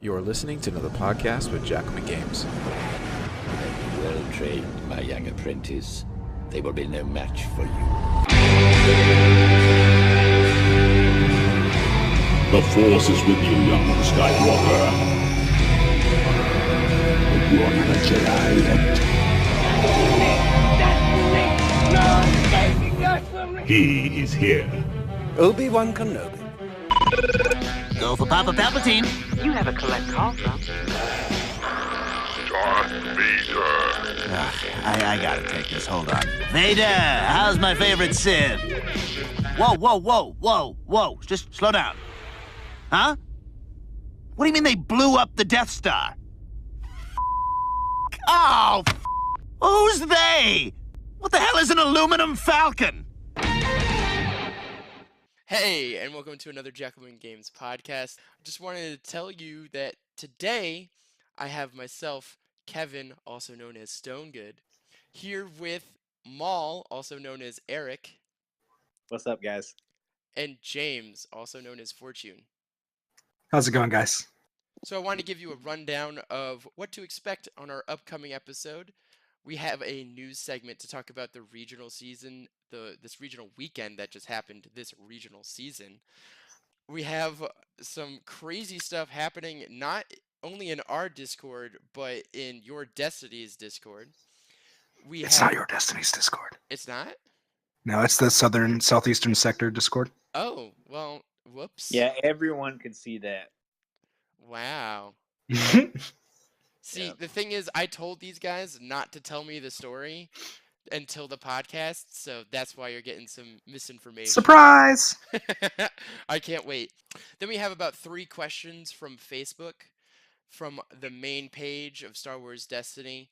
You're listening to another podcast with Jackalmen Games. Well trained, my young apprentice. They will be no match for you. The Force is with you, young Skywalker. But you are not a Jedi yet. He is here. Obi-Wan Kenobi. Go for Papa Palpatine. You have a collect call from Darth Vader. I gotta take this. Hold on. Vader, how's my favorite Sith? Whoa. Just slow down. Huh? What do you mean they blew up the Death Star? Oh, who's they? What the hell is an aluminum falcon? Hey, and welcome to another Jackalmen Games podcast. I just wanted to tell you that today I have myself, Kevin, also known as Stonegood, here with Maul, also known as Eric. What's up, guys? And James, also known as Fortune. How's it going, guys? So I wanted to give you a rundown of what to expect on our upcoming episode. We have a news segment to talk about the regional season, this regional weekend that just happened this regional season. We have some crazy stuff happening, not only in our Discord, but in your Destiny's Discord. It's not your Destiny's Discord. It's not? No, it's the southeastern sector Discord. Oh, well, whoops. Yeah, everyone could see that. Wow. See, Yep. The thing is, I told these guys not to tell me the story until the podcast, so that's why you're getting some misinformation. Surprise! I can't wait. Then we have about 3 questions from Facebook, from the main page of Star Wars Destiny.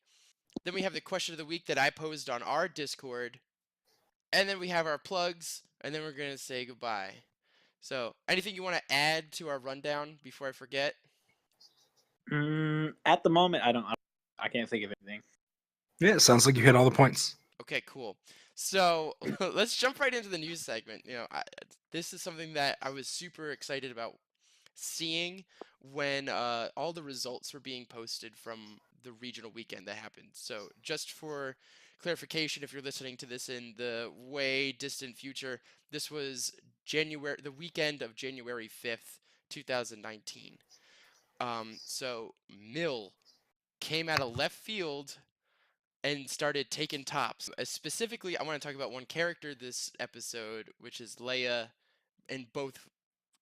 Then we have the question of the week that I posed on our Discord. And then we have our plugs, and then we're going to say goodbye. So, anything you want to add to our rundown before I forget? At the moment, I can't think of anything. Yeah, it sounds like you hit all the points. Okay, cool. So let's jump right into the news segment. This is something that I was super excited about seeing when all the results were being posted from the regional weekend that happened. So just for clarification, if you're listening to this in the way distant future, this was the weekend of January 5th, 2019. So Mill came out of left field and started taking tops. Specifically, I want to talk about one character this episode, which is Leia, in both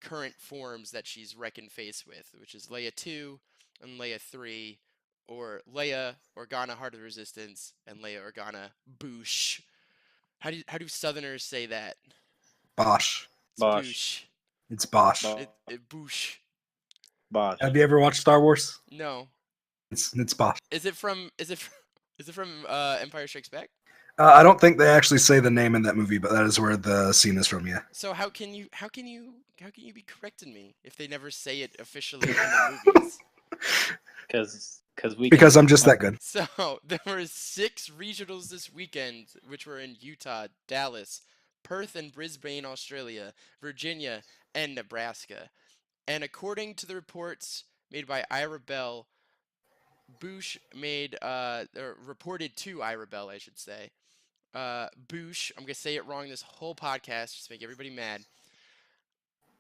current forms that she's reckoned face with, which is Leia 2 and Leia 3, or Leia Organa Heart of the Resistance and Leia Organa Boosh. How do Southerners say that? Bosh. It's Boosh. It's Bosh. Boosh. Bosh. Have you ever watched Star Wars? No. It's Bosh. Is it from Empire Strikes Back? I don't think they actually say the name in that movie, but that is where the scene is from. Yeah. So how can you be correcting me if they never say it officially in the movies? Because I'm just that good. So there were 6 regionals this weekend, which were in Utah, Dallas, Perth and Brisbane, Australia, Virginia, and Nebraska. And according to the reports made by Ira Bell, Boosh reported to Ira Bell, I should say. Boosh, I'm going to say it wrong this whole podcast, just to make everybody mad,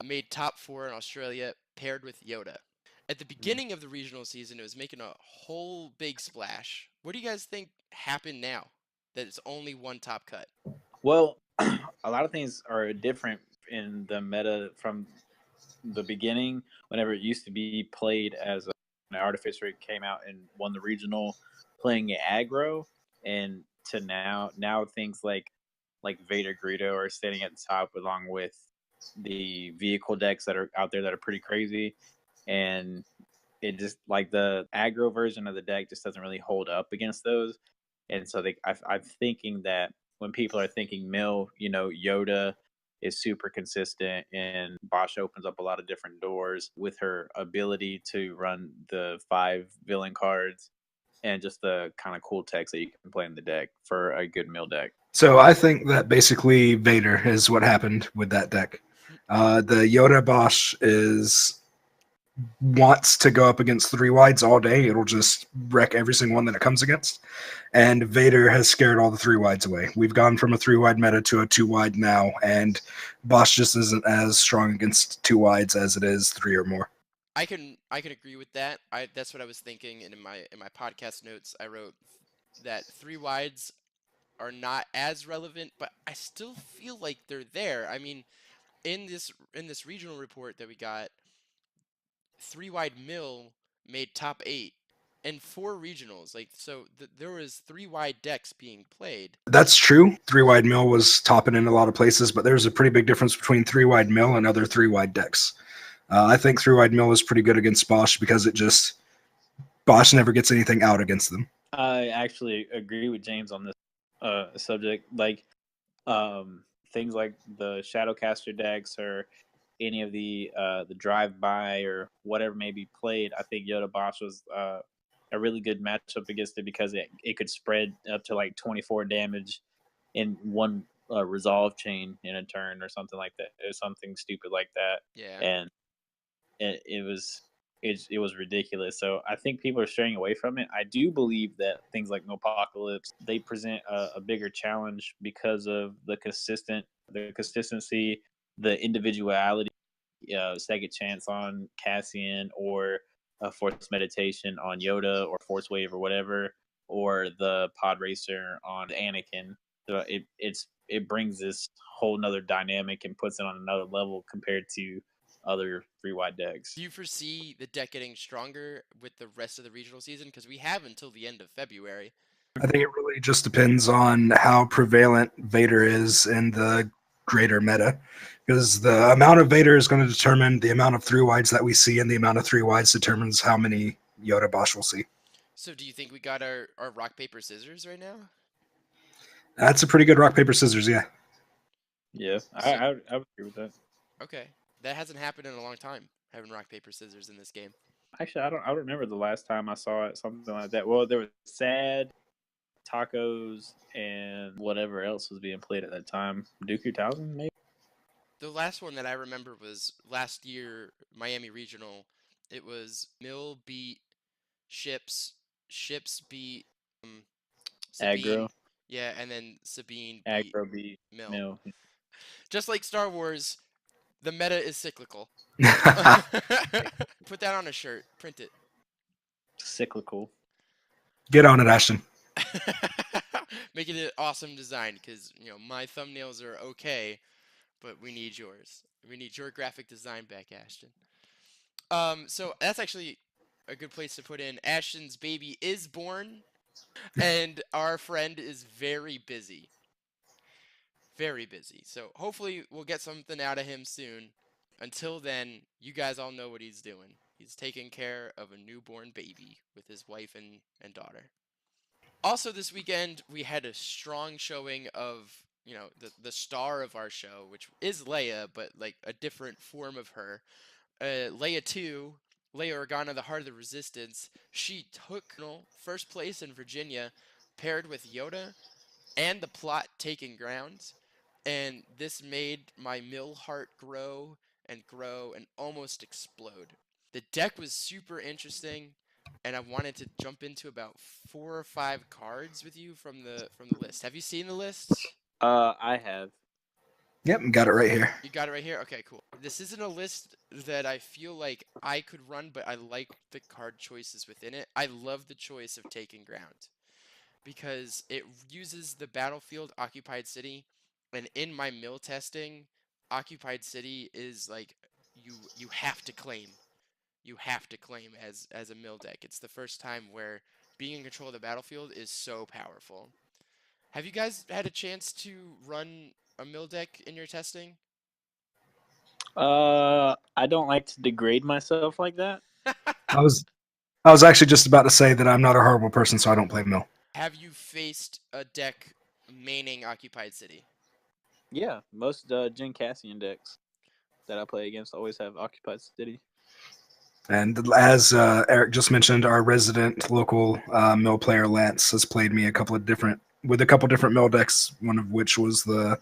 made top 4 in Australia, paired with Yoda. At the beginning of the regional season, it was making a whole big splash. What do you guys think happened now that it's only one top cut? Well, a lot of things are different in the meta from the beginning, whenever it used to be played as an artificer came out and won the regional playing it aggro, and to now things like Vader Greedo are standing at the top along with the vehicle decks that are out there that are pretty crazy, and it just like the aggro version of the deck just doesn't really hold up against those. And so I'm thinking that when people are thinking Mill, Yoda is super consistent, and Bosch opens up a lot of different doors with her ability to run the 5 villain cards and just the kind of cool text that you can play in the deck for a good Mill deck. So I think that basically Vader is what happened with that deck. The Yoda Bosch is wants to go up against 3-wides all day. It'll just wreck every single one that it comes against. And Vader has scared all the 3-wides away. We've gone from a 3-wide meta to a 2-wide now, and Bosch just isn't as strong against 2-wides as it is 3 or more. I can agree with that. That's what I was thinking, and in my podcast notes I wrote that 3-wides are not as relevant, but I still feel like they're there. I mean, in this regional report that we got, 3-wide mill made top 8 and 4 regionals. Like, so there was 3-wide decks being played. That's true. 3-wide mill was topping in a lot of places, but there's a pretty big difference between 3-wide mill and other 3-wide decks. I think 3-wide mill is pretty good against Bosch because Bosch never gets anything out against them. I actually agree with James on this subject. Like, things like the Shadowcaster decks or any of the drive-by or whatever may be played, I think Yoda Bosch was a really good matchup against it because it could spread up to like 24 damage in one resolve chain in a turn or something like that, or something stupid like that. Yeah. And it was ridiculous. So I think people are straying away from it. I do believe that things like Apocalypse, they present a bigger challenge because of the consistency, the individuality, second chance on Cassian, or a Force Meditation on Yoda, or Force Wave or whatever, or the Pod Racer on Anakin. So it brings this whole nother dynamic and puts it on another level compared to other 3-wide decks. Do you foresee the deck getting stronger with the rest of the regional season? Because we have until the end of February. I think it really just depends on how prevalent Vader is in the greater meta, because the amount of Vader is going to determine the amount of 3-wides that we see, and the amount of 3-wides determines how many Yoda Bosch will see. So do you think we got our rock, paper, scissors right now? That's a pretty good rock, paper, scissors, yeah. Yeah, I would agree with that. Okay. That hasn't happened in a long time, having rock, paper, scissors in this game. Actually, I don't remember the last time I saw it, something like that. Well, there was Sad, Tacos, and whatever else was being played at that time. Dooku Townsend, maybe? The last one that I remember was last year, Miami Regional. It was Mill beat Ships. Ships beat Sabine. Aggro. Yeah, and then Sabine beat Aggro beat Mill. Just like Star Wars, the meta is cyclical. Put that on a shirt. Print it. Cyclical. Get on it, Ashton. Make it an awesome design, because my thumbnails are okay, but we need yours. We need your graphic design back, Ashton. So that's actually a good place to put in. Ashton's baby is born, and our friend is very busy. Very busy. So hopefully we'll get something out of him soon. Until then, you guys all know what he's doing. He's taking care of a newborn baby with his wife and daughter. Also this weekend, we had a strong showing of, the star of our show, which is Leia, but like a different form of her. Leia 2, Leia Organa, the Heart of the Resistance. She took first place in Virginia, paired with Yoda, and the plot taking ground. And this made my mill heart grow and almost explode. The deck was super interesting, and I wanted to jump into about 4 or 5 cards with you from the list. Have you seen the list? I have. Yep, got it right here. You got it right here? Okay, cool. This isn't a list that I feel like I could run, but I like the card choices within it. I love the choice of Taking Ground, because it uses the battlefield Occupied City, and in my mill testing, Occupied City is like you have to claim. You have to claim as a mill deck. It's the first time where being in control of the battlefield is so powerful. Have you guys had a chance to run a mill deck in your testing? I don't like to degrade myself like that. I was actually just about to say that I'm not a horrible person, so I don't play mill. Have you faced a deck maining Occupied City? Yeah, most Jin Cassian decks that I play against always have Occupied City. And as Eric just mentioned, our resident local mill player Lance has played me a couple different mill decks, one of which was the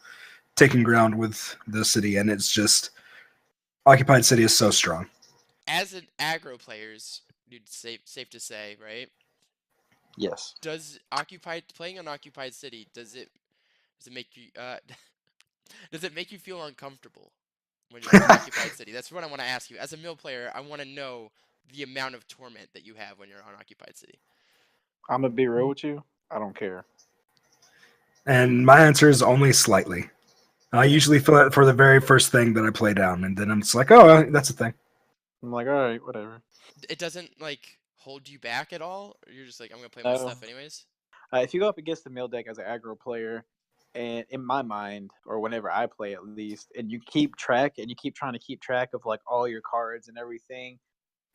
Taking Ground with the city, and it's just Occupied City is so strong. as an aggro players, dude, safe to say, right? Yes. Does playing on occupied city does it make you does it make you feel uncomfortable when you're on occupied city? That's what I want to ask you. As a mill player, I want to know the amount of torment that you have when you're on occupied city. I'm gonna be real with you. I don't care. And my answer is only slightly. I usually feel it for the very first thing that I play down, and then I'm just like, oh, that's a thing. I'm like, all right, whatever. It doesn't like hold you back at all? Or you're just like, I'm gonna play my No. stuff anyways? If you go up against the mill deck as an aggro player, and in my mind, or whenever I play at least, and you keep track and you keep trying to keep track of like all your cards and everything,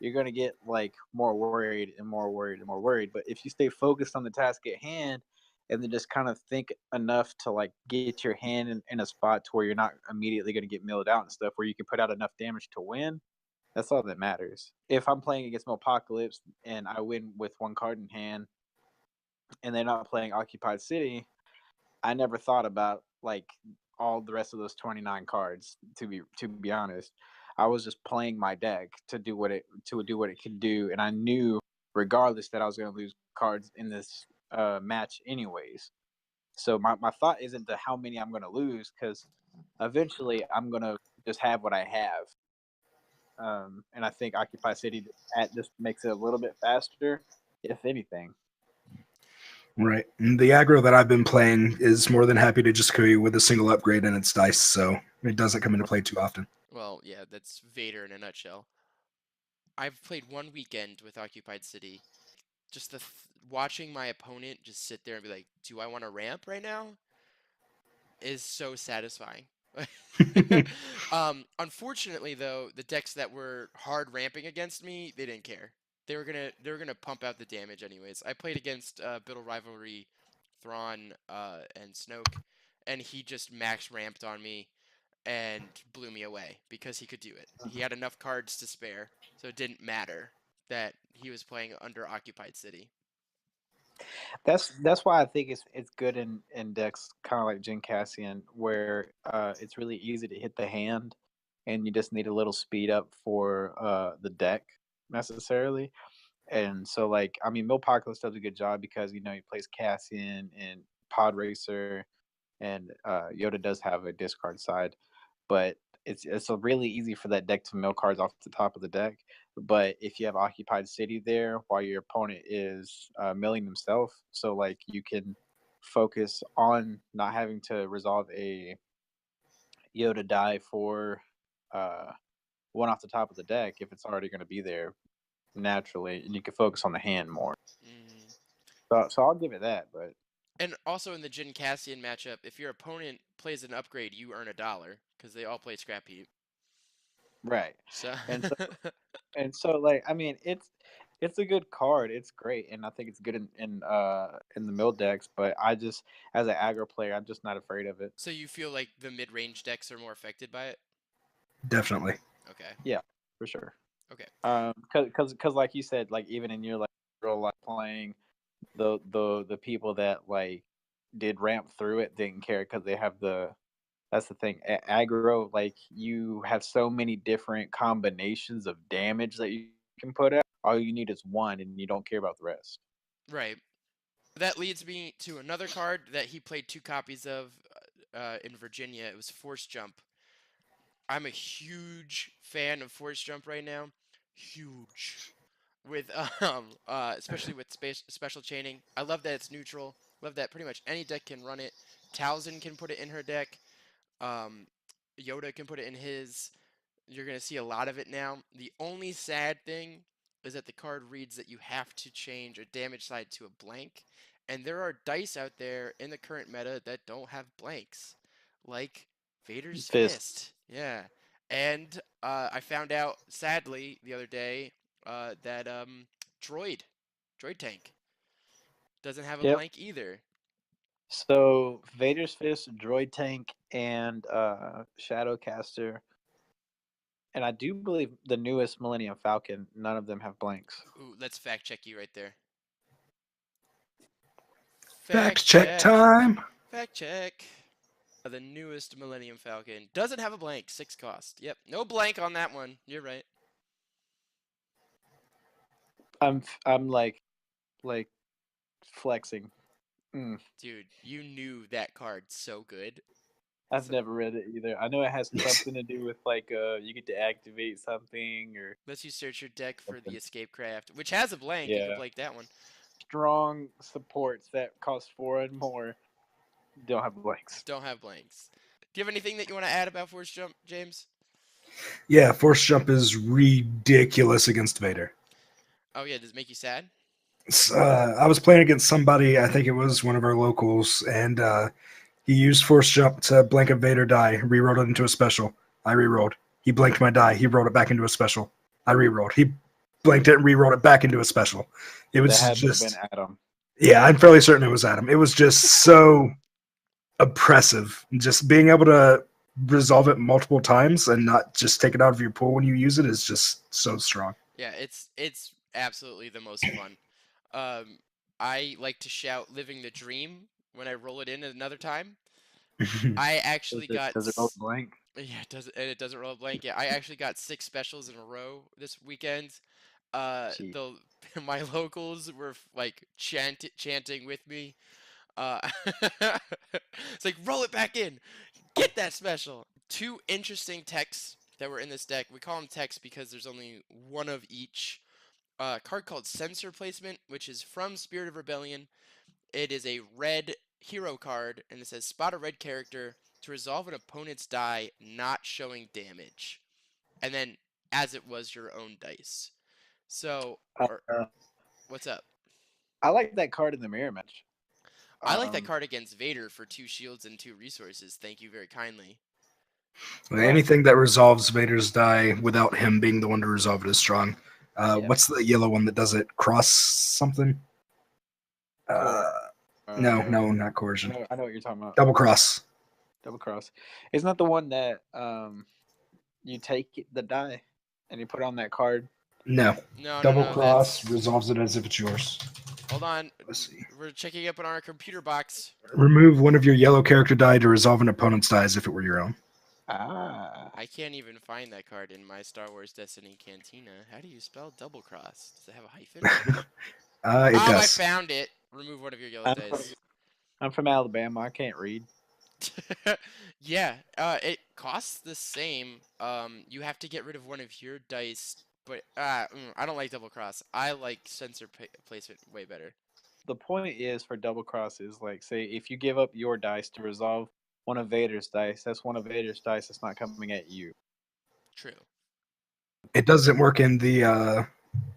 you're gonna get like more worried and more worried and more worried. But if you stay focused on the task at hand and then just kind of think enough to like get your hand in a spot to where you're not immediately gonna get milled out and stuff, where you can put out enough damage to win, that's all that matters. If I'm playing against Apocalypse and I win with one card in hand and they're not playing Occupied City, I never thought about like all the rest of those 29 cards. To be honest, I was just playing my deck to do what it could do, and I knew regardless that I was going to lose cards in this match anyways. So my thought isn't to how many I'm going to lose, because eventually I'm going to just have what I have. And I think Occupy City just makes it a little bit faster, if anything. Right. And the aggro that I've been playing is more than happy to just carry with a single upgrade in its dice, so it doesn't come into play too often. Well, yeah, that's Vader in a nutshell. I've played one weekend with Occupied City. Just watching my opponent just sit there and be like, "Do I want to ramp right now?" is so satisfying. Unfortunately, though, the decks that were hard ramping against me, they didn't care. They were gonna pump out the damage anyways. I played against Biddle Rivalry, Thrawn, and Snoke, and he just max ramped on me and blew me away because he could do it. He had enough cards to spare, so it didn't matter that he was playing under Occupied City. That's why I think it's good in decks kind of like Jin Cassian, where it's really easy to hit the hand, and you just need a little speed up for the deck necessarily. And so, like, I mean, Milpocalypse does a good job because he plays Cassian and Pod Racer, and Yoda does have a discard side, but it's really easy for that deck to mill cards off the top of the deck. But if you have Occupied City there while your opponent is milling himself, so like you can focus on not having to resolve a Yoda die for one off the top of the deck if it's already going to be there naturally, and you can focus on the hand more. So I'll give it that, but. And also in the Jin Cassian matchup, if your opponent plays an upgrade, you earn $1 because they all play Scrap Heap. Right. So And so like I mean it's a good card. It's great, and I think it's good in the mill decks. But I just, as an aggro player, I'm just not afraid of it. So you feel like the mid-range decks are more affected by it? Definitely. Okay. Yeah, for sure. Okay. Cause like you said, like even in your like real life playing, the people that like did ramp through it didn't care because they have the. That's the thing. Aggro, like you have so many different combinations of damage that you can put out. All you need is one, and you don't care about the rest. Right. That leads me to another card that he played 2 copies of in Virginia. It was Force Jump. I'm a huge fan of Force Jump right now. Huge. With especially with special chaining. I love that it's neutral. Love that pretty much any deck can run it. Talzin can put it in her deck. Yoda can put it in his. You're going to see a lot of it now. The only sad thing is that the card reads that you have to change a damage side to a blank. And there are dice out there in the current meta that don't have blanks. Like Vader's Fist. Yeah. And I found out, sadly, the other day that Droid Tank doesn't have a blank either. So Vader's Fist, Droid Tank, and Shadowcaster, and I do believe the newest Millennium Falcon. None of them have blanks. Ooh, let's fact check you right there. Fact check time. Fact check. The newest Millennium Falcon doesn't have a blank. 6 cost. Yep, no blank on that one. You're right. I'm like flexing. Dude, you knew that card so good. I've never read it either. I know it has something to do with like you get to activate something or Lets you search your deck for the escape craft, which has a blank. You can yeah. blank that one. Strong supports that cost 4 and more don't have blanks. Don't have blanks. Do you have anything that you want to add about Force Jump, James? Yeah, Force Jump is ridiculous against Vader. Oh yeah, does it make you sad? I was playing against somebody, I think it was one of our locals, and he used Force Jump to blank a Vader die, rerolled it into a special. I rerolled. He blanked my die. He rolled it back into a special. I rerolled. He blanked it and rerolled it back into a special. It was That had just been Adam. Yeah, I'm fairly certain it was Adam. It was just so oppressive. Just being able to resolve it multiple times and not just take it out of your pool when you use it is just so strong. Yeah, it's absolutely the most fun. I like to shout "Living the Dream" when I roll it in another time. I actually got Does it roll blank? yeah, it doesn't roll a blank. Yeah, I actually got 6 specials in a row this weekend. Gee. The my locals were like chanting with me. Uh, it's like roll it back in, get that special. 2 interesting techs that were in this deck. We call them techs because there's only one of each. Card called Sensor Placement, which is from Spirit of Rebellion. It is a red hero card, and it says spot a red character to resolve an opponent's die not showing damage. And then, as it was your own dice. So, what's up? I like that card in the mirror match. I like that card against Vader for 2 shields and 2 resources. Thank you very kindly. Anything that resolves Vader's die without him being the one to resolve it is strong. What's the yellow one that does it? Cross something? No, not coercion. I know what you're talking about. Double cross. Double cross. Isn't that the one that you take the die and you put it on that card? No. No, Double no, cross that's... resolves it as if it's yours. Hold on. Let's see. We're checking up on our computer box. Remove one of your yellow character die to resolve an opponent's die as if it were your own. I can't even find that card in my Star Wars Destiny Cantina. How do you spell double cross? Does it have a hyphen? It does. I found it. Remove one of your yellow dice. I'm from Alabama. I can't read. Yeah, it costs the same. You have to get rid of one of your dice, but I don't like double cross. I like sensor placement way better. The point is for double cross is like, say if you give up your dice to resolve one of Vader's dice, that's one of Vader's dice that's not coming at you. True. It doesn't work in the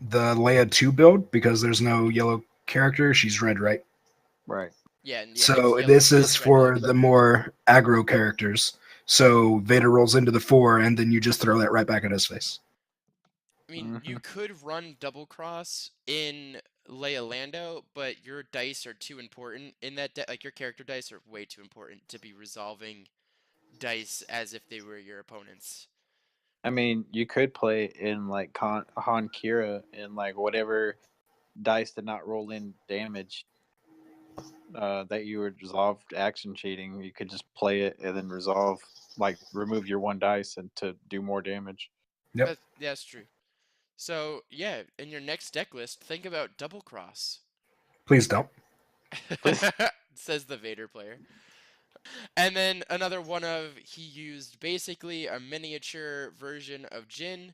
Leia 2 build because there's no yellow character. She's red, right? Right. Yeah. So this is for the more aggro characters. So Vader rolls into the 4, and then you just throw that right back in his face. I mean, you could run double cross in Leia Lando, but your dice are too important in that deck. Like your character dice are way too important to be resolving dice as if they were your opponents. I mean, you could play in like Han Kira and like whatever dice did not roll in damage that you would resolve action cheating. You could just play it and then resolve, like remove your one dice and to do more damage. Yep. That's true. So yeah, in your next deck list, think about double cross. Please don't. Says the Vader player. And then another one of he used basically a miniature version of Jin,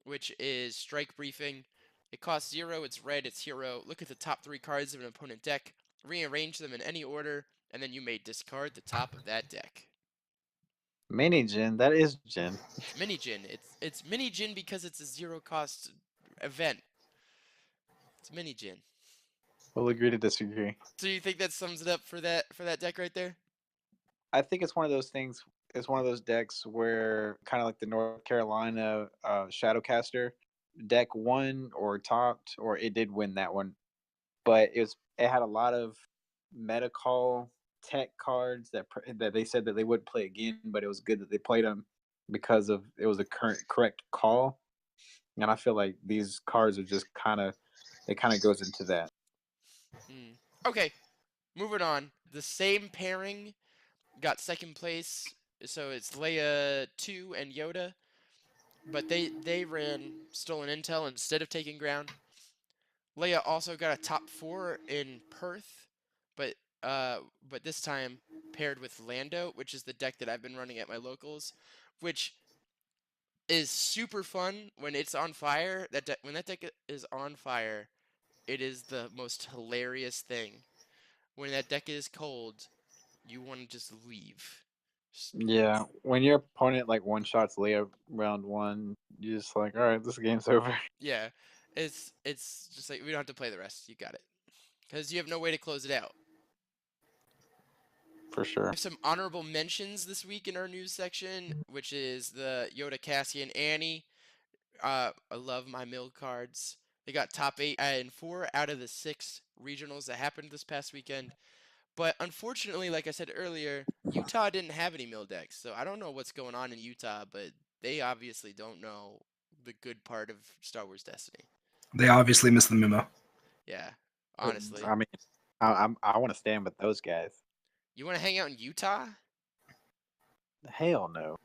which is Strike Briefing. It costs 0, it's red, it's hero. Look at the top 3 cards of an opponent deck, rearrange them in any order, and then you may discard the top of that deck. Mini Jin, that is Jin. Mini Jin. It's Mini Jin because it's a 0 cost event. It's Mini Jin. We'll agree to disagree. So you think that sums it up for that deck right there? I think it's one of those things. It's one of those decks where kind of like the North Carolina Shadowcaster deck won or topped, or it did win that one, but it had a lot of meta call tech cards that they said that they wouldn't play again, but it was good that they played them because of it was a correct call. And I feel like these cards are just kind of goes into that. Okay, moving on. The same pairing got second place, so it's Leia 2 and Yoda, but they ran stolen intel instead of taking ground. Leia also got a top 4 in Perth, but but this time paired with Lando, which is the deck that I've been running at my locals, which is super fun when it's on fire. When that deck is on fire, it is the most hilarious thing. When that deck is cold, you want to just leave. Yeah, when your opponent like one shots Leia round one, you're just like, all right, this game's over. Yeah, it's just like we don't have to play the rest. You got it, because you have no way to close it out. For sure. We have some honorable mentions this week in our news section, which is the Yoda, Cassie, and Annie. I love my mill cards. They got top 8 in 4 out of the 6 regionals that happened this past weekend. But unfortunately, like I said earlier, Utah didn't have any mill decks, so I don't know what's going on in Utah, but they obviously don't know the good part of Star Wars Destiny. They obviously missed the memo. Yeah, honestly. I mean, I want to stand with those guys. You want to hang out in Utah? Hell no.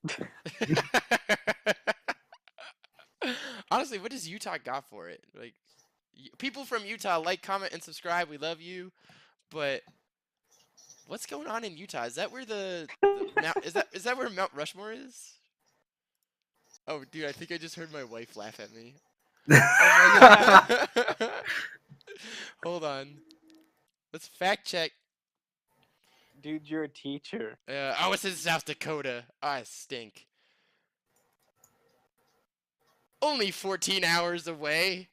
Honestly, what does Utah got for it? Like, people from Utah, like, comment, and subscribe. We love you, but what's going on in Utah? Is that where the Mount is that where Mount Rushmore is? Oh, dude, I think I just heard my wife laugh at me. Oh my god. Hold on. Let's fact check. Dude, you're a teacher. Oh, it's in South Dakota. I stink. Only 14 hours away.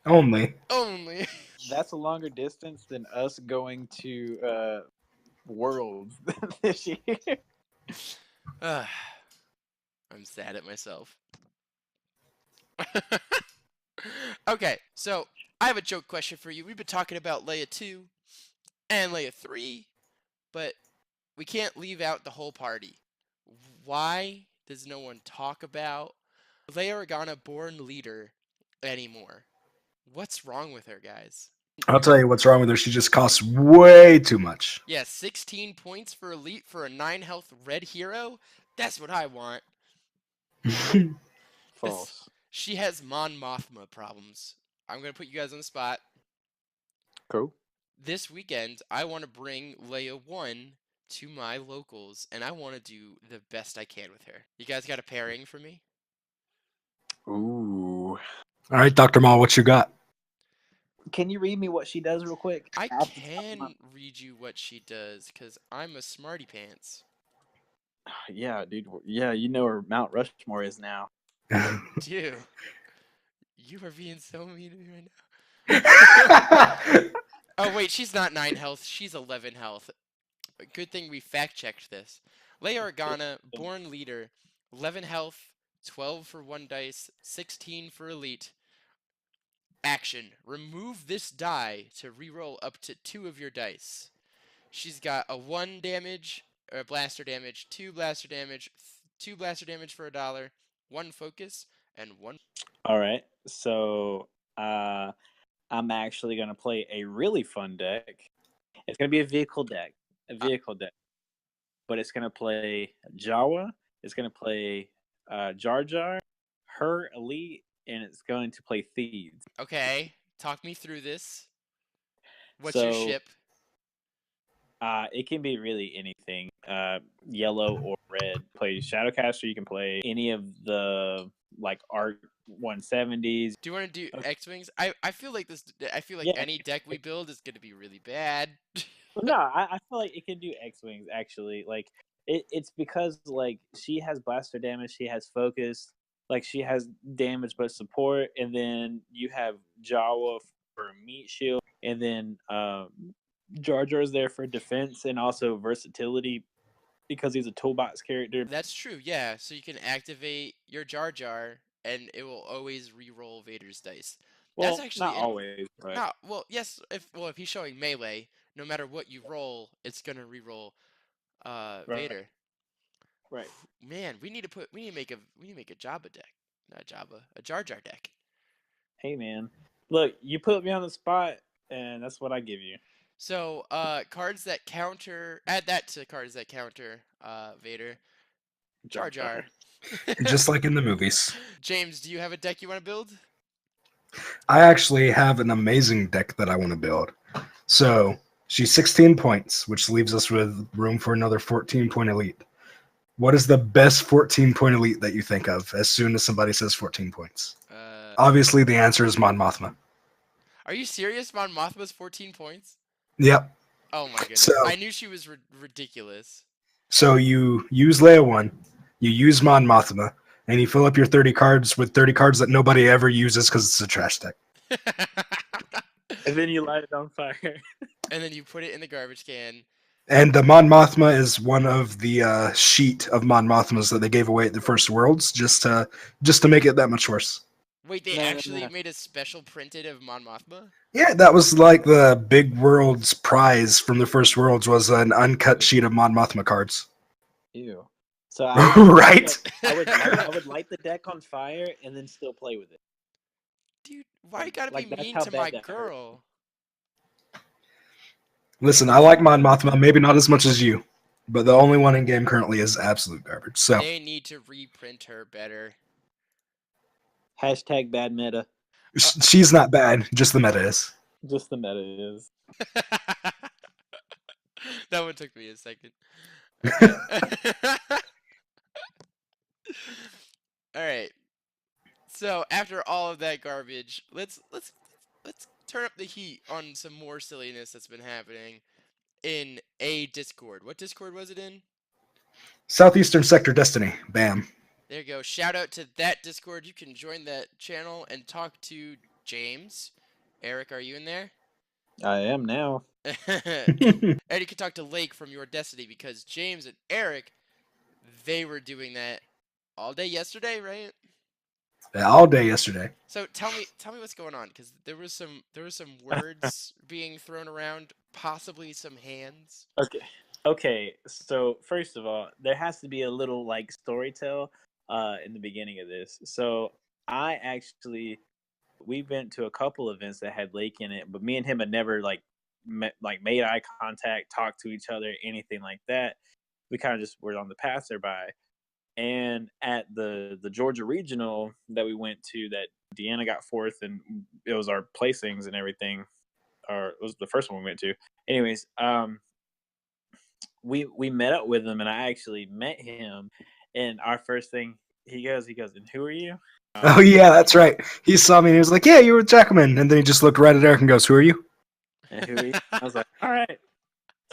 Only. Only. That's a longer distance than us going to Worlds this year. I'm sad at myself. Okay, so I have a joke question for you. We've been talking about Leia 2 and Leia 3, but we can't leave out the whole party. Why does no one talk about Leia Organa Born Leader anymore? What's wrong with her, guys? I'll tell you what's wrong with her. She just costs way too much. Yeah, 16 points for Elite for a 9 health red hero? That's what I want. False. She has Mon Mothma problems. I'm going to put you guys on the spot. Cool. This weekend, I want to bring Leia 1 to my locals, and I want to do the best I can with her. You guys got a pairing for me? Ooh. All right, Dr. Maul, what you got? Can you read me what she does real quick? I can read you what she does, because I'm a smarty pants. Yeah, dude. Yeah, you know where Mount Rushmore is now. Dude, you are being so mean to me right now. Oh, wait, she's not 9 health. She's 11 health. Good thing we fact-checked this. Leia Organa, Born Leader, 11 health, 12 for 1 dice, 16 for Elite. Action. Remove this die to reroll up to 2 of your dice. She's got a 1 damage, or blaster damage, 2 blaster damage, 2 blaster damage for $1, 1 focus, and 1... All right. So, I'm actually going to play a really fun deck. It's going to be a vehicle deck. But it's going to play Jawa. It's going to play Jar Jar, her Elite, and it's going to play Thieves. Okay, talk me through this. What's your ship? It can be really anything. Yellow or red. Play Shadowcaster. You can play any of the like Art 170s. Do you want to do X-Wings? I feel like any deck we build is going to be really bad. No, I feel like it can do X-Wings, actually. Like, it's because, like, she has blaster damage, she has focus, like, she has damage but support, and then you have Jawa for meat shield, and then Jar Jar's there for defense and also versatility because he's a toolbox character. That's true, yeah. So you can activate your Jar Jar, and it will always re-roll Vader's dice. Well, That's actually not always, but... well, yes, if he's showing melee, no matter what you roll, it's gonna re-roll Vader. Right. Man, we need to make a Jabba deck. Not Jabba, a Jar Jar deck. Hey man. Look, you put me on the spot and that's what I give you. So, cards that counter, add that to cards that counter Vader. Jar Jar. Just like in the movies. James, do you have a deck you want to build? I actually have an amazing deck that I want to build. So she's 16 points, which leaves us with room for another 14-point elite. What is the best 14-point elite that you think of as soon as somebody says 14 points? Obviously, the answer is Mon Mothma. Are you serious? Mon Mothma's 14 points? Yep. Oh my goodness. So- I knew she was ridiculous. So you use Leia 1, you use Mon Mothma, and you fill up your 30 cards with 30 cards that nobody ever uses because it's a trash deck. And then you light it on fire. And then you put it in the garbage can. And the Mon Mothma is one of the sheet of Mon Mothmas that they gave away at the First Worlds, just to make it that much worse. Wait, they No, no, actually no. made a special printed of Mon Mothma? Yeah, that was like the big Worlds prize from the First Worlds was an uncut sheet of Mon Mothma cards. Ew. So I would, Right? I would light the deck on fire and then still play with it. Dude, why you gotta Like, be that's mean how to bad my that hurt. girl? Listen, I like Mon Mothma, maybe not as much as you, but the only one in game currently is absolute garbage. So They need to reprint her better. Hashtag bad meta. she's not bad, just the meta is. Just the meta is. That one took me a second. Okay. All right. So after all of that garbage, let's turn up the heat on some more silliness that's been happening in a Discord. What Discord was it in? Southeastern Sector Destiny. Bam. There you go. Shout out to that Discord. You can join that channel and talk to James. Eric, are you in there? I am now. And you can talk to Lake from Your Destiny because James and Eric, they were doing that all day yesterday, right? Yeah, all day yesterday. So tell me what's going on because there was some words being thrown around, possibly some hands. Okay. So first of all, there has to be a little like story tell in the beginning of this. So we went to a couple events that had Lake in it, but me and him had never made eye contact, talked to each other, anything like that. We kind of just were on the passerby. And at the Georgia regional that we went to, that Deanna got fourth, and it was our placings and everything. Or it was the first one we went to. Anyways, we met up with him, and I actually met him. And our first thing, he goes, and who are you? Oh yeah, that's right. He saw me and he was like, "Yeah, you were Jackalmen," and then he just looked right at Eric and goes, "Who are you?" And who are you? I was like, all right.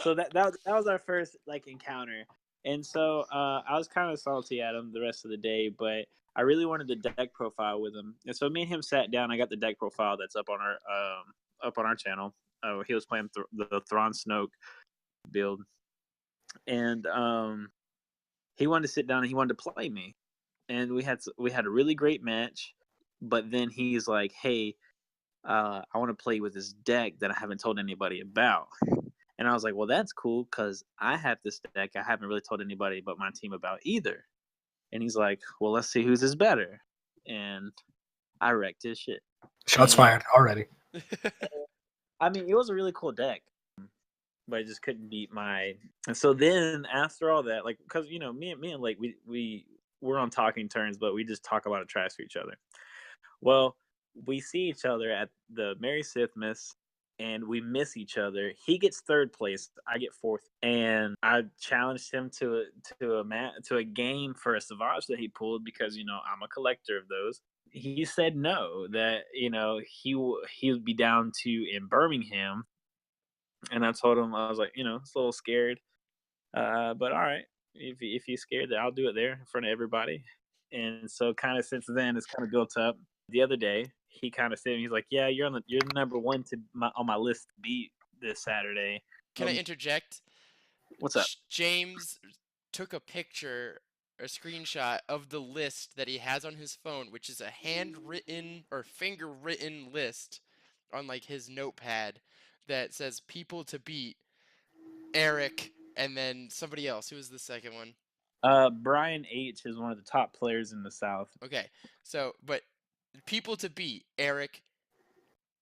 So that was our first like encounter. And so I was kind of salty at him the rest of the day, but I really wanted the deck profile with him. And so me and him sat down. I got the deck profile that's up on our channel. He was playing the Thrawn Snoke build, and he wanted to sit down and he wanted to play me, and we had a really great match. But then he's like, "Hey, I want to play with this deck that I haven't told anybody about." And I was like, well, that's cool because I have this deck I haven't really told anybody but my team about either. And he's like, well, let's see whose is better. And I wrecked his shit. Shots fired already. I mean, it was a really cool deck, but I just couldn't beat my. And so then after all that, like, because me and Lake, we're on talking terms, but we just talk a lot of trash for each other. Well, we see each other at the Mary Sithmas, and we miss each other. He gets third place, I get fourth, and I challenged him to a game for a Savage that he pulled because I'm a collector of those. He said no, that he would be down to in Birmingham, and I told him, I was like, it's a little scared, but all right, if you're scared, then I'll do it there in front of everybody. And so kind of since then it's kind of built up. The other day he kind of said, he's like, yeah, you're number one on my list to beat this Saturday. Can I interject? What's up? James took a screenshot of the list that he has on his phone, which is a handwritten or finger-written list on like his notepad that says people to beat, Eric, and then somebody else. Who was the second one? Brian H is one of the top players in the South. Okay, so but people to beat, Eric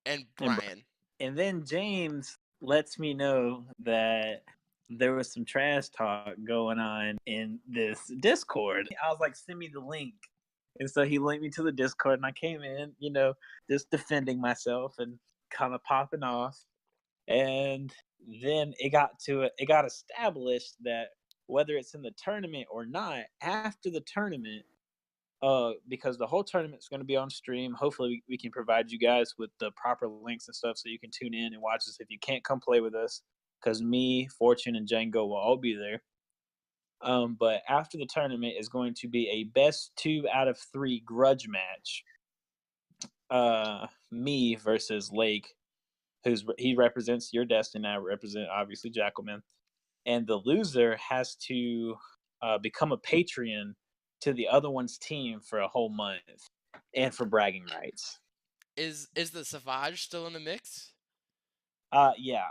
and Brian. And then James lets me know that there was some trash talk going on in this Discord. I was like, send me the link. And so he linked me to the Discord, and I came in, just defending myself and kind of popping off. And then it got established that whether it's in the tournament or not, after the tournament, because the whole tournament's going to be on stream. Hopefully, we can provide you guys with the proper links and stuff so you can tune in and watch us if you can't come play with us. Because me, Fortune, and Django will all be there. But after the tournament is going to be a best 2 out of 3 grudge match. Me versus Lake, he represents Your Destiny. I represent obviously Jackalmen, and the loser has to become a Patreon to the other one's team for a whole month, and for bragging rights. Is the Savage still in the mix? Yeah.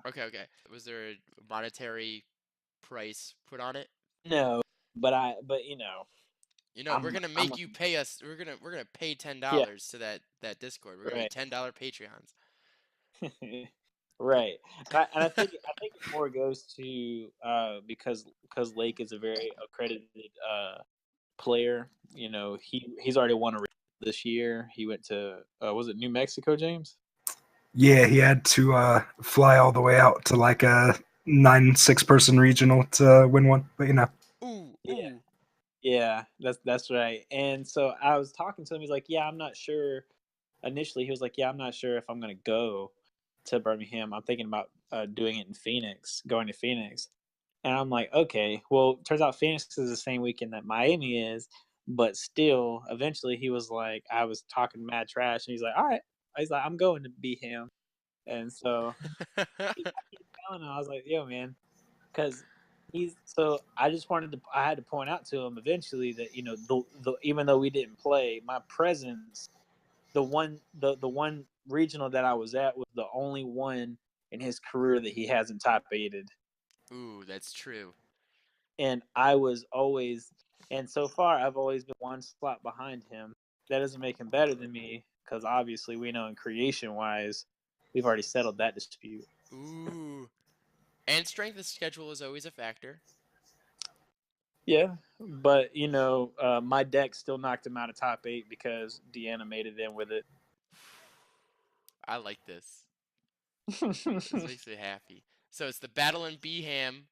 Okay. Was there a monetary price put on it? No, but we're gonna make you pay us. We're gonna pay $10 to that Discord. We're gonna be $10 Patreons. Right. And I think it more goes to because Lake is a very accredited player. He's already won a this year. He went to was it New Mexico, James? Yeah, he had to fly all the way out to like a 9-6 person regional to win one. But Yeah, that's right. And so I was talking to him. He's like, "Yeah, I'm not sure." Initially, he was like, "Yeah, I'm not sure if I'm gonna go to Birmingham. I'm thinking about doing it in Phoenix, going to Phoenix." And I'm like, "Okay." Well, turns out Phoenix is the same weekend that Miami is, but still, eventually, he was like, I was talking mad trash, and he's like, "All right." He's like, "I'm going to beat him," and so I keep telling him, I was like, "Yo, man," because I had to point out to him eventually that the even though we didn't play, my presence, the one regional that I was at was the only one in his career that he hasn't top 8'd. Ooh, that's true. And so far I've always been one slot behind him. That doesn't make him better than me, because obviously we know in creation wise we've already settled that dispute. Ooh. And strength of schedule is always a factor. Yeah, but my deck still knocked him out of top 8 because Deanna made it in with it. I like this. This makes me happy. So it's the battle in Beham.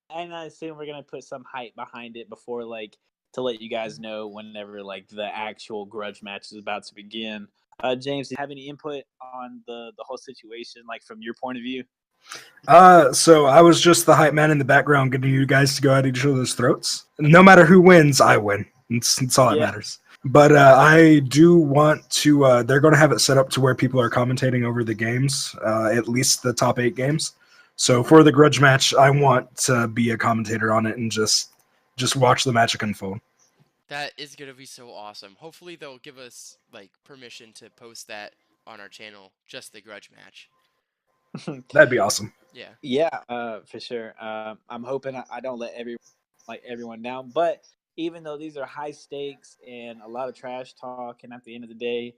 And I assume we're gonna put some hype behind it before, to let you guys know whenever the actual grudge match is about to begin. James, do you have any input on the whole situation, from your point of view? So I was just the hype man in the background, getting you guys to go at each other's throats. No matter who wins, I win. It's all that matters. But I do want to. They're going to have it set up to where people are commentating over the games, at least the top 8 games. So for the grudge match, I want to be a commentator on it and just watch the magic unfold. That is gonna be so awesome. Hopefully they'll give us permission to post that on our channel, just the grudge match. That'd be awesome. Yeah, for sure. I'm hoping I don't let everyone down. But even though these are high stakes and a lot of trash talk, and at the end of the day,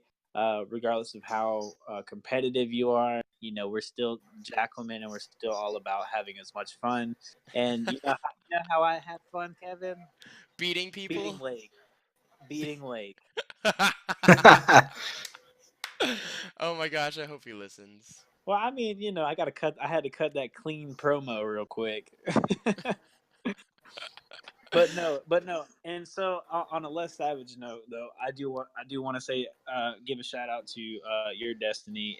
regardless of how competitive you are, we're still Jackalmen, and we're still all about having as much fun. And you know how I had fun, Kevin? Beating people? Beating Lake. Oh my gosh, I hope he listens. Well, I mean, I had to cut that clean promo real quick. But no. And so on a less savage note, though, I do want to say, give a shout out to Your Destiny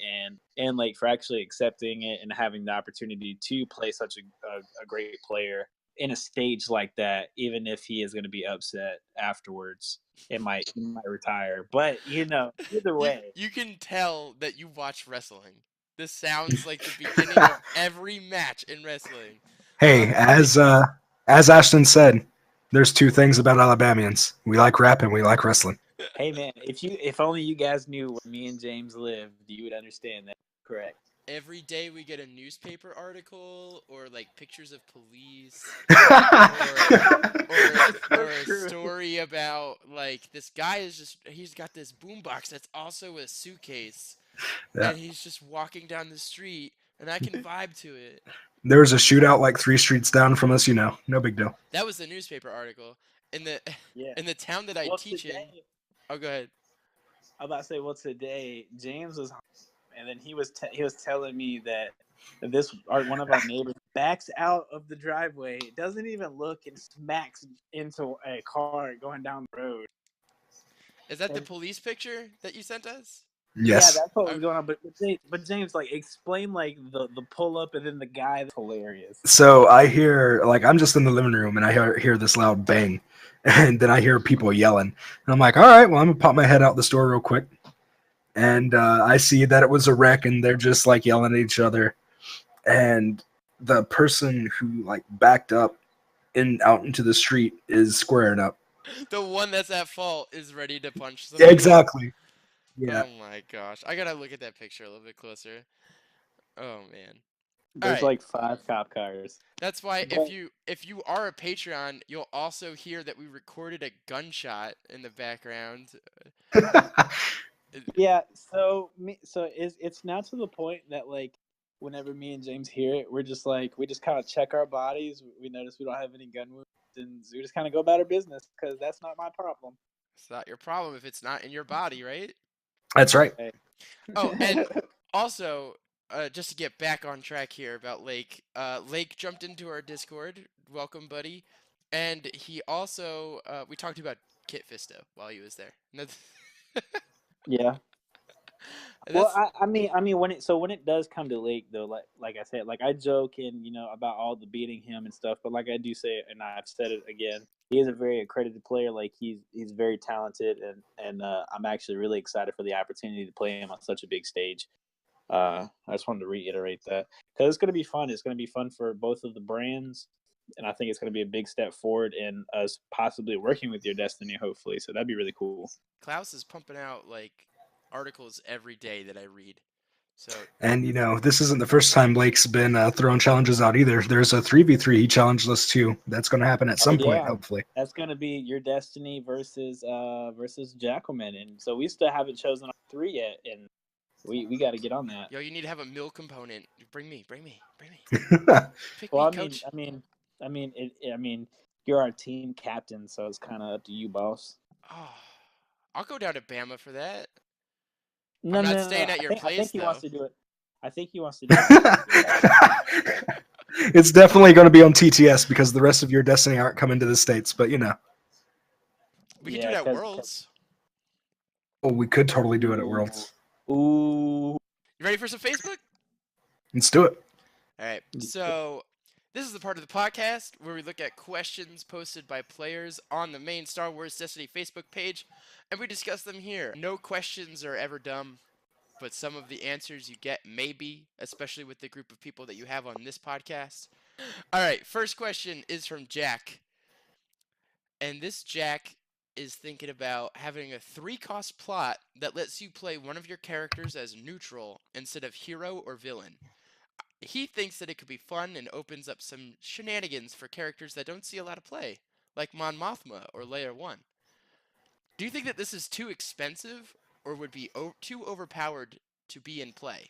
and Lake for actually accepting it and having the opportunity to play such a great player in a stage like that. Even if he is going to be upset afterwards, he might retire. But either way, you can tell that you watch wrestling. This sounds like the beginning of every match in wrestling. Hey, as Ashton said, there's 2 things about Alabamians: we like rap and we like wrestling. Hey man, if only you guys knew where me and James lived, you would understand that. Correct. Every day we get a newspaper article or pictures of police or a story about this guy he's got this boombox that's also a suitcase, and he's just walking down the street and I can vibe to it. There was a shootout 3 streets down from us, no big deal. That was the newspaper article. in the Yeah. in the town that I Well, teach in. today, Oh, go ahead. I'm about to say, well, today James was home, and then he was telling me that one of our neighbors backs out of the driveway, doesn't even look, and smacks into a car going down the road. Is that the And police picture that you sent us? yeah, Yes. that's what was Okay. going on. But James, like, explain like the pull up and then the guy. That's hilarious. So I hear, like, I'm just in the living room and I hear this loud bang, and then I hear people yelling, and I'm like, all right, well, I'm gonna pop my head out the store real quick, and I see that it was a wreck, and they're just like yelling at each other, and the person who like backed up and out into the street is squaring up. The one that's at fault is ready to punch Yeah, somebody. exactly. Yeah. Oh my gosh. I gotta look at that picture a little bit closer. Oh man. All There's right. like 5 cop cars. That's why But if you are a Patreon, you'll also hear that we recorded a gunshot in the background. yeah, so it's now to the point that like whenever me and James hear it, we're just like we just kind of check our bodies. We notice we don't have any gun wounds, and we just kind of go about our business because that's not my problem. It's not your problem if it's not in your body, right? That's right. Hey. Oh, and also, just to get back on track here about Lake, Lake jumped into our Discord. Welcome, buddy. And he also, we talked about Kit Fisto while he was there. And that's, Yeah. and Well, that's I mean, when it does come to Lake though, like I said, like I joke and about all the beating him and stuff, but like I do say, and I've said it again, he is a very accredited player. Like he's very talented, and I'm actually really excited for the opportunity to play him on such a big stage. I just wanted to reiterate that because it's going to be fun. It's going to be fun for both of the brands, and I think it's going to be a big step forward in us possibly working with your Destiny, hopefully. So that'd be really cool. Klaus is pumping out like articles every day that I read. So And this isn't the first time Blake's been throwing challenges out either. There's a 3v3 he challenged us to. That's going to happen at Oh some point, yeah, hopefully. that's going to be your Destiny versus Jackalmen, and so we still haven't chosen our three yet, and we got to get on that. yo, you need to have a mill component. Bring me. Pick Well, me, coach. I mean, you're our team captain, so it's kind of up to you, boss. Oh, I'll go down to Bama for that. No, I'm no, not no, no. staying at your I think place he wants though. to do it. I think he wants to do it. It's definitely going to be on TTS because the rest of your Destiny aren't coming to the States, but We could do it at Worlds. well, we could totally do it at Worlds. Ooh. You ready for some Facebook? Let's do it. All right. So this is the part of the podcast where we look at questions posted by players on the main Star Wars Destiny Facebook page, and we discuss them here. No questions are ever dumb, but some of the answers you get may be, especially with the group of people that you have on this podcast. All right. First question is from Jack. And this Jack is thinking about having a 3-cost plot that lets you play one of your characters as neutral instead of hero or villain. He thinks that it could be fun and opens up some shenanigans for characters that don't see a lot of play, like Mon Mothma or Layer 1. Do you think that this is too expensive or would be too overpowered to be in play?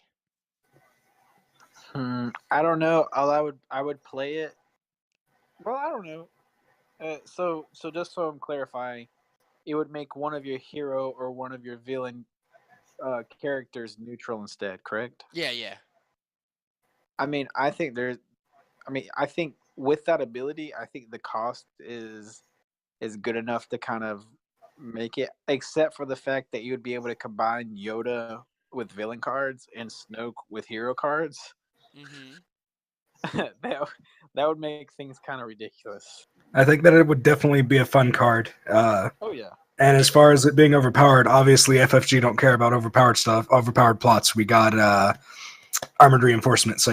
I don't know. I would play it. Well, I don't know. So just so I'm clarifying, it would make one of your hero or one of your villain characters neutral instead, correct? Yeah. I mean, I think there's. I think with that ability, I think the cost is good enough to kind of make it, except for the fact that you would be able to combine Yoda with villain cards and Snoke with hero cards. Mm-hmm. that would make things kind of ridiculous. I think that it would definitely be a fun card. Oh yeah. And as far as it being overpowered, obviously FFG don't care about overpowered stuff, overpowered plots. We got armored reinforcement, so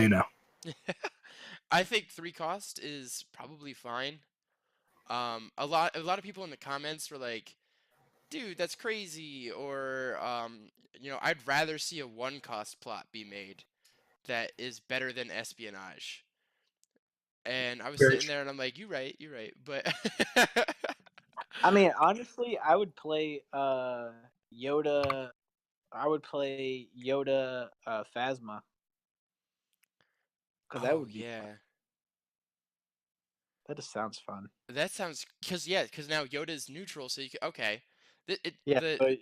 I think 3 cost is probably fine. A lot of people in the comments were like, "Dude, that's crazy," or I'd rather see a 1-cost plot be made that is better than espionage. And I was sitting there and I'm like, "You right," but I mean, honestly, I would play Yoda. I would play Yoda Phasma. Because that oh would be fun. yeah. That just sounds fun. That sounds because now Yoda's neutral, so you can okay. Yeah, The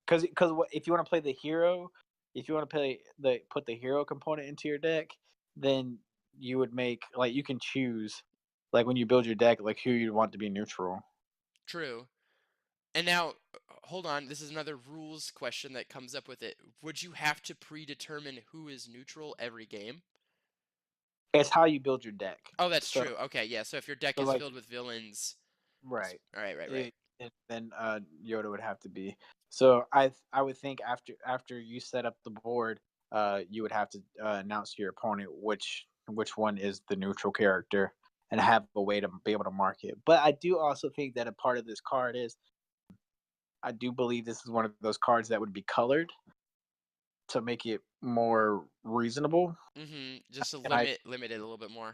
because if you want to play the hero, if you want to put the hero component into your deck, then you would make like you can choose like when you build your deck like who you want to be neutral. true. And now, hold on. This is another rules question that comes up with it. Would you have to predetermine who is neutral every game? It's how you build your deck. Oh, that's So, true. Okay, yeah. So if your deck so is like filled with villains, right, all right, right, right. and then Yoda would have to be. So I would think after you set up the board, you would have to announce to your opponent which one is the neutral character and have a way to be able to mark it. But I do also think that a part of this card is I do believe this is one of those cards that would be colored to make it more reasonable. Just to And I limit it a little bit more.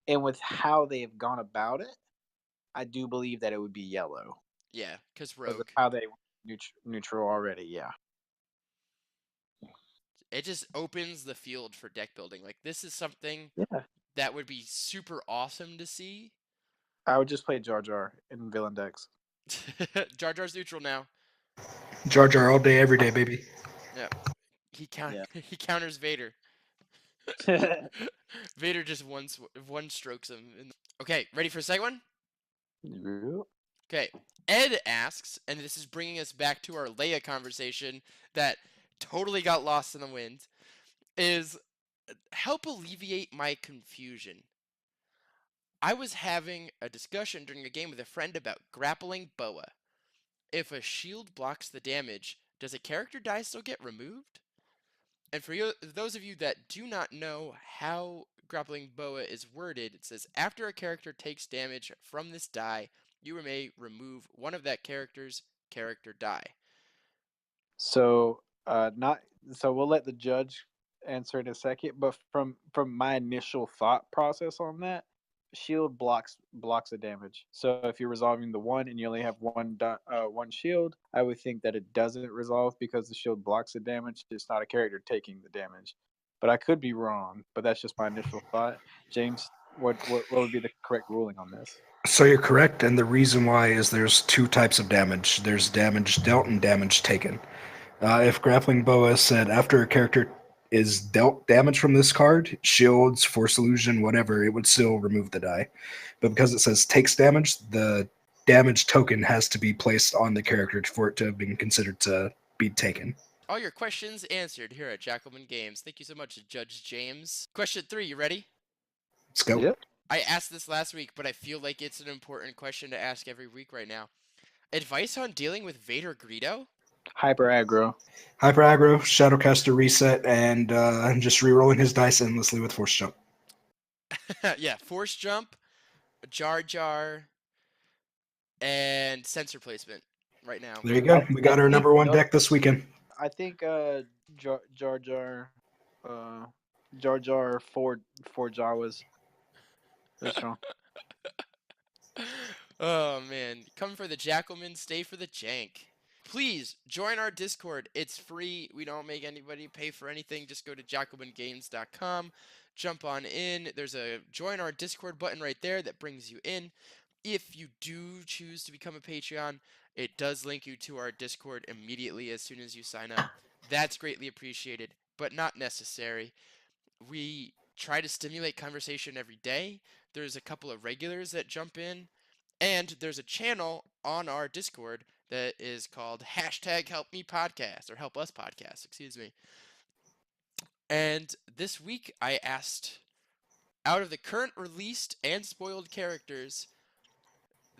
and with how they have gone about it, I do believe that it would be yellow. Yeah, because Because of rogue. how they neutral already, yeah. It just opens the field for deck building. Like this is something Yeah. that would be super awesome to see. I would just play Jar Jar in villain decks. Jar Jar's neutral now. Jar Jar all day, every day, baby. Yeah, Yeah. he counters Vader. Vader just one strokes him. Okay, ready for the second one? Yep. Okay, Ed asks, and this is bringing us back to our Leia conversation that totally got lost in the wind, is help alleviate my confusion. I was having a discussion during a game with a friend about grappling boa. If a shield blocks the damage, does a character die still get removed? And for those of you that do not know how grappling boa is worded, it says after a character takes damage from this die, you may remove one of that character's character die. So not so we'll let the judge answer in a second, but from my initial thought process on that, shield blocks the damage. So if you're resolving the one and you only have one shield, I would think that it doesn't resolve because the shield blocks the damage. It's not a character taking the damage. But I could be wrong, but that's just my initial thought. James, what would be the correct ruling on this? So you're correct, and the reason why is there's two types of damage. There's damage dealt and damage taken. If Grappling Boa said after a character is dealt damage from this card, shields, force illusion, whatever, it would still remove the die. But because it says takes damage, the damage token has to be placed on the character for it to have been considered to be taken. All your questions answered here at Jackalmen Games. Thank you so much, Judge James. Question 3, you ready? Let's go. Yep. I asked this last week, but I feel like it's an important question to ask every week right now. Advice on dealing with Vader Greedo? Hyper aggro. Hyper aggro, Shadowcaster reset, and just re-rolling his dice endlessly with Force Jump. Yeah, Force Jump, Jar Jar, and sensor placement right now. There you go. We got our number one deck this weekend. I think Jar Jar four Jawas. That's wrong. Oh man, come for the Jackalmen, stay for the jank. Please join our Discord. It's free. We don't make anybody pay for anything. Just go to jackalmengames.com, jump on in. There's a join our Discord button right there that brings you in. If you do choose to become a Patreon, it does link you to our Discord immediately as soon as you sign up. That's greatly appreciated, but not necessary. We try to stimulate conversation every day. There's a couple of regulars that jump in, and there's a channel on our Discord that is called #HelpMePodcast, or Help Us Podcast, excuse me. And this week I asked, out of the current released and spoiled characters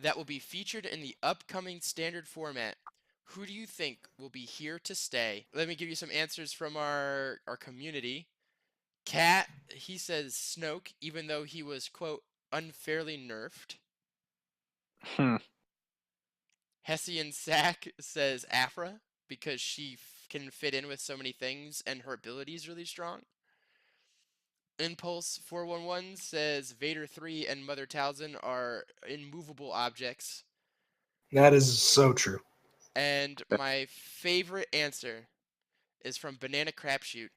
that will be featured in the upcoming standard format, who do you think will be here to stay? Let me give you some answers from our community. Cat, he says Snoke, even though he was, quote, unfairly nerfed. Hessian Sack says Afra, because she can fit in with so many things and her ability is really strong. Impulse 411 says Vader 3 and Mother Talzin are immovable objects. That is so true. And my favorite answer is from Banana Crapshoot.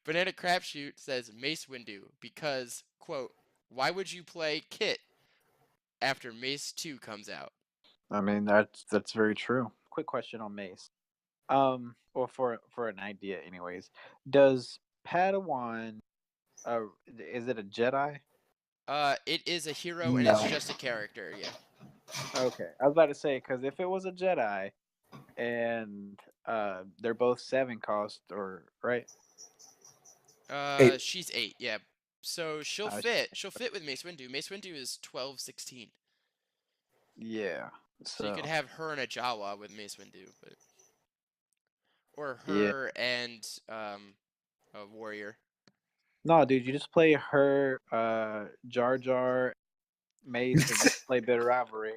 Banana Crapshoot says Mace Windu because, quote, Why would you play Kit after Mace 2 comes out? I mean, that's very true. Quick question on Mace. Or for an idea, anyways. Does Padawan, is it a Jedi? It is a hero and it's No. just a character, yeah. Okay, I was about to say because if it was a Jedi, and they're both 7 cost, or right? Eight. She's 8, yeah. So she'll Uh, fit. She'll fit with Mace Windu. Mace Windu is 12, 16. Yeah. So you could So have her and a Jawa with Mace Windu, but or yeah. her and a warrior. No, dude, you just play her, Jar Jar, Mace, and just play Bitter Rivalry.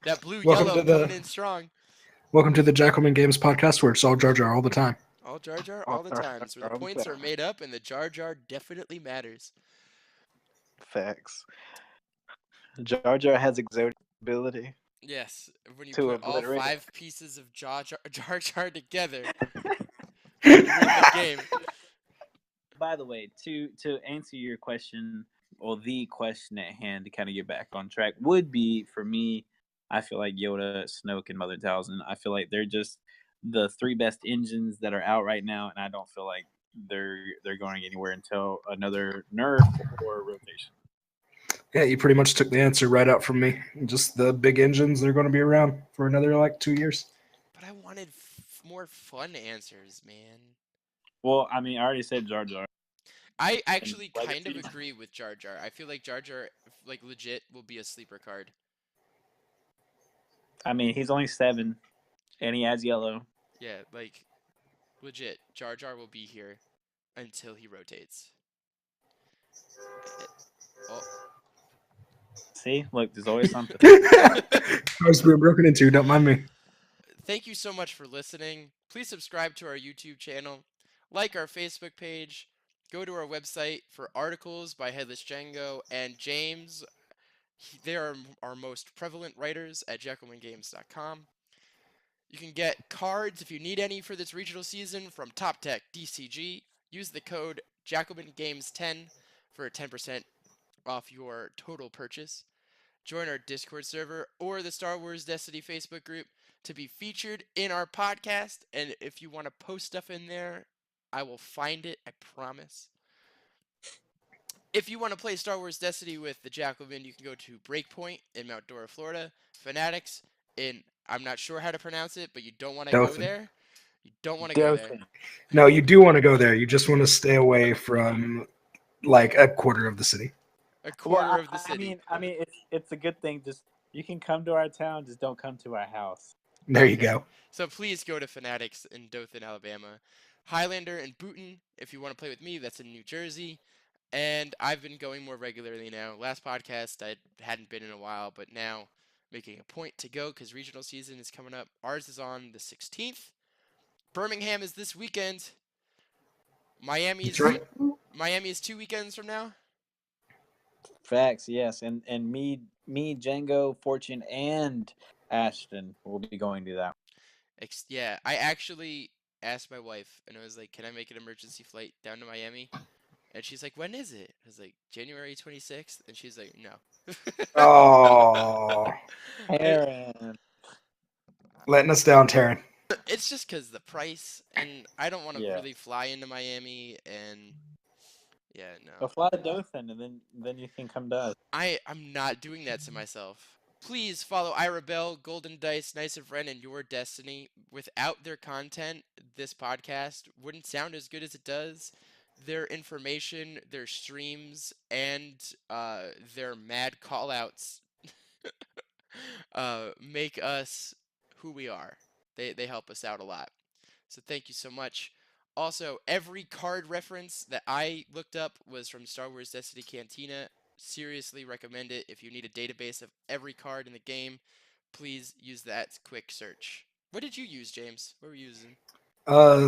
That blue Welcome yellow to the- coming in strong. Welcome to the Jackalmen Games podcast, where it's all Jar Jar all the time. All Jar Jar, All all the Jar times. Where Jar the all the points are time. made up and the Jar Jar definitely matters. Facts. Jar Jar has exotic ability Yes, when you to put all obliterate. 5 pieces of Jar Jar together, you win the game. By the way, to answer your question, or the question at hand, to kind of get back on track, would be for me. I feel like Yoda, Snoke, and Mother Talzin. I feel like they're just the 3 best engines that are out right now, and I don't feel like they're going anywhere until another nerf or rotation. Yeah, you pretty much took the answer right out from me. Just the big engines, they're going to be around for another 2 years. But I wanted more fun answers, man. Well, I mean, I already said Jar Jar. I actually And kind of Legacy. agree with Jar Jar. I feel like Jar Jar, like legit, will be a sleeper card. I mean, he's only 7, and he has yellow. Yeah, like legit, Jar Jar will be here until he rotates. Oh, See, look, there's always something. Cars we were broken into, don't mind me. thank you so much for listening. Please subscribe to our YouTube channel, like our Facebook page, go to our website for articles by Headless Django and James. They are our most prevalent writers at jackalmengames.com. You can get cards if you need any for this regional season from TopDeckTCG. Use the code JackalmenGames10 for a 10% off your total purchase. Join our Discord server or the Star Wars Destiny Facebook group to be featured in our podcast. And if you want to post stuff in there, I will find it, I promise. If you want to play Star Wars Destiny with the Jackalmen, you can go to Breakpoint in Mount Dora, Florida. Fanatics in, I'm not sure how to pronounce it, but you don't want to go Dothan. there. You don't want to go there. Dothan. No, you do want to go there. You just want to stay away from a quarter of the city. A quarter Well, of the city. I mean, it's a good thing. Just you can come to our town, just don't come to our house. There you go. So please go to Fanatics in Dothan, Alabama. Highlander in Boonton, if you want to play with me, that's in New Jersey. And I've been going more regularly now. Last podcast, I hadn't been in a while, but now making a point to go because regional season is coming up. Ours is on the 16th. Birmingham is this weekend. Miami is 2 weekends from now. Facts, yes, and me, Django, Fortune, and Ashton will be going to that. Yeah, I actually asked my wife, and I was like, "Can I make an emergency flight down to Miami?" And she's like, "When is it?" I was like, "January 26th." And she's like, "No." Oh, Aaron, letting us down, Taryn. It's just because the price, and I don't want to Yeah. really fly into Miami, and yeah, no. well, fly to Dothan, and then you can come to us. I'm not doing that to myself. Please follow Ira Bell, Golden Dice, Nice of Ren, and Your Destiny. Without their content, this podcast wouldn't sound as good as it does. Their information, their streams, and their mad callouts make us who we are. They help us out a lot. So thank you so much. Also, every card reference that I looked up was from Star Wars Destiny Cantina. Seriously recommend it. If you need a database of every card in the game, please use that quick search. What did you use, James? What were you using?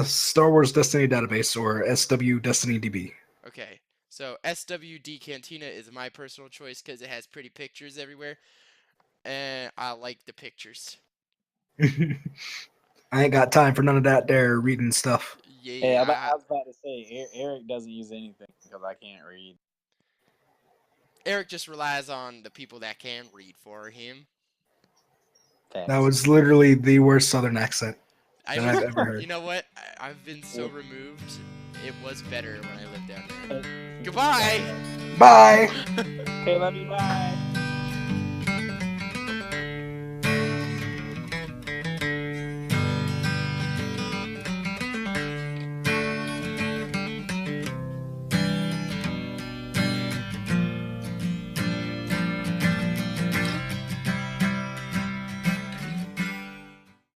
Star Wars Destiny Database, or SW Destiny DB. Okay, so SWD Cantina is my personal choice because it has pretty pictures everywhere, and I like the pictures. I ain't got time for none of that there reading stuff. Yeah, Hey, I was about to say, Eric doesn't use anything because I can't read. Eric just relies on the people that can read for him. That was literally the worst Southern accent that I've ever heard. You know what? I've been so removed. It was better when I lived down there. Goodbye! Bye! Okay, love you, bye.